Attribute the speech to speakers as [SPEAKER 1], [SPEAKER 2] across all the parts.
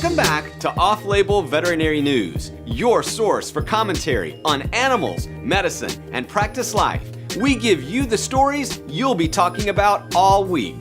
[SPEAKER 1] Welcome back to Off Label Veterinary News, your source for commentary on animals, medicine, and practice life. We give you the stories you'll be talking about all week.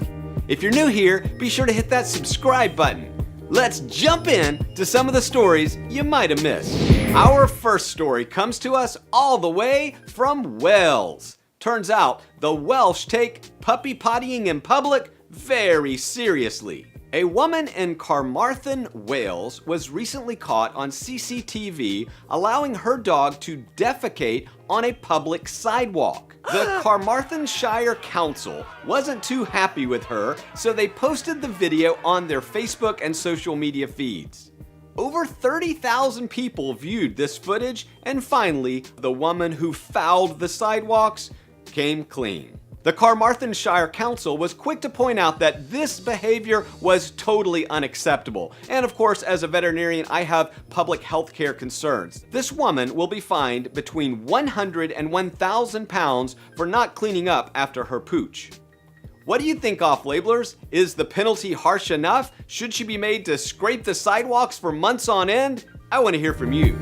[SPEAKER 1] If you're new here, be sure to hit that subscribe button. Let's jump in to some of the stories you might have missed. Our first story comes to us all the way from Wales. Turns out the Welsh take puppy pottying in public very seriously. A woman in Carmarthen, Wales was recently caught on CCTV allowing her dog to defecate on a public sidewalk. The Carmarthenshire Council wasn't too happy with her, so they posted the video on their Facebook and social media feeds. Over 30,000 people viewed this footage, and finally, the woman who fouled the sidewalks came clean. The Carmarthenshire Council was quick to point out that this behavior was totally unacceptable. And of course, as a veterinarian, I have public health care concerns. This woman will be fined between 100 and 1,000 pounds for not cleaning up after her pooch. What do you think, off-labelers? Is the penalty harsh enough? Should she be made to scrape the sidewalks for months on end? I want to hear from you.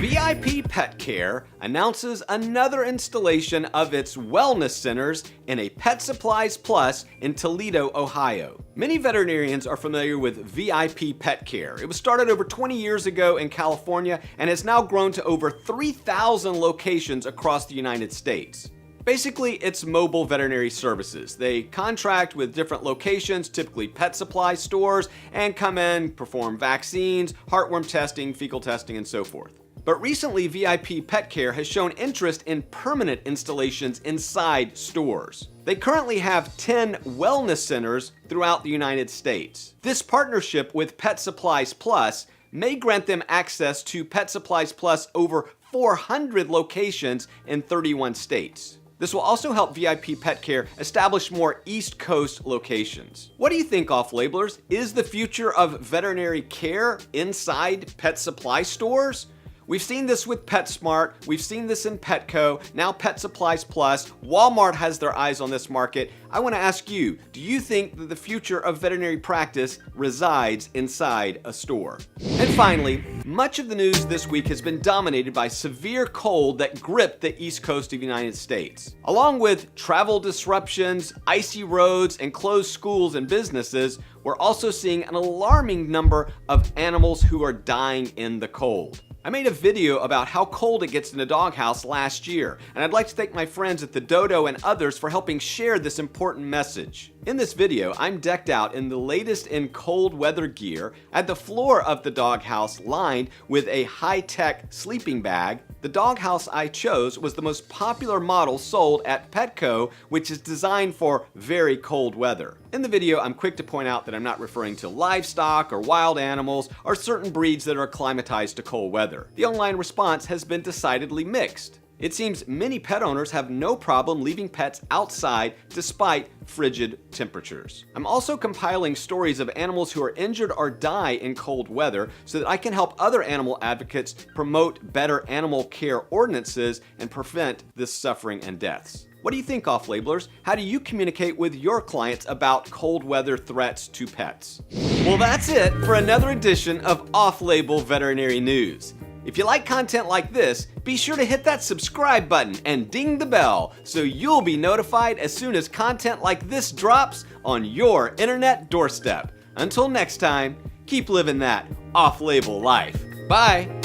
[SPEAKER 1] VIP Pet Care announces another installation of its wellness centers in a Pet Supplies Plus in Toledo, Ohio. Many veterinarians are familiar with VIP Pet Care. It was started over 20 years ago in California and has now grown to over 3,000 locations across the United States. Basically, it's mobile veterinary services. They contract with different locations, typically pet supply stores, and come in, perform vaccines, heartworm testing, fecal testing, and so forth. But recently, VIP Pet Care has shown interest in permanent installations inside stores. They currently have 10 wellness centers throughout the United States. This partnership with Pet Supplies Plus may grant them access to Pet Supplies Plus over 400 locations in 31 states. This will also help VIP Pet Care establish more East Coast locations. What do you think, off-labelers? Is the future of veterinary care inside pet supply stores? We've seen this with PetSmart, we've seen this in Petco, now Pet Supplies Plus. Walmart has their eyes on this market. I want to ask you, do you think that the future of veterinary practice resides inside a store? And finally, much of the news this week has been dominated by severe cold that gripped the East Coast of the United States. Along with travel disruptions, icy roads, and closed schools and businesses, we're also seeing an alarming number of animals who are dying in the cold. I made a video about how cold it gets in a doghouse last year, and I'd like to thank my friends at the Dodo and others for helping share this important message. In this video, I'm decked out in the latest in cold weather gear at the floor of the doghouse lined with a high-tech sleeping bag. The doghouse I chose was the most popular model sold at Petco, which is designed for very cold weather. In the video, I'm quick to point out that I'm not referring to livestock or wild animals or certain breeds that are acclimatized to cold weather. The online response has been decidedly mixed. It seems many pet owners have no problem leaving pets outside despite frigid temperatures. I'm also compiling stories of animals who are injured or die in cold weather so that I can help other animal advocates promote better animal care ordinances and prevent this suffering and deaths. What do you think, off-labelers? How do you communicate with your clients about cold weather threats to pets? Well, that's it for another edition of Off Label Veterinary News. If you like content like this, be sure to hit that subscribe button and ding the bell so you'll be notified as soon as content like this drops on your internet doorstep. Until next time, keep living that off-label life. Bye!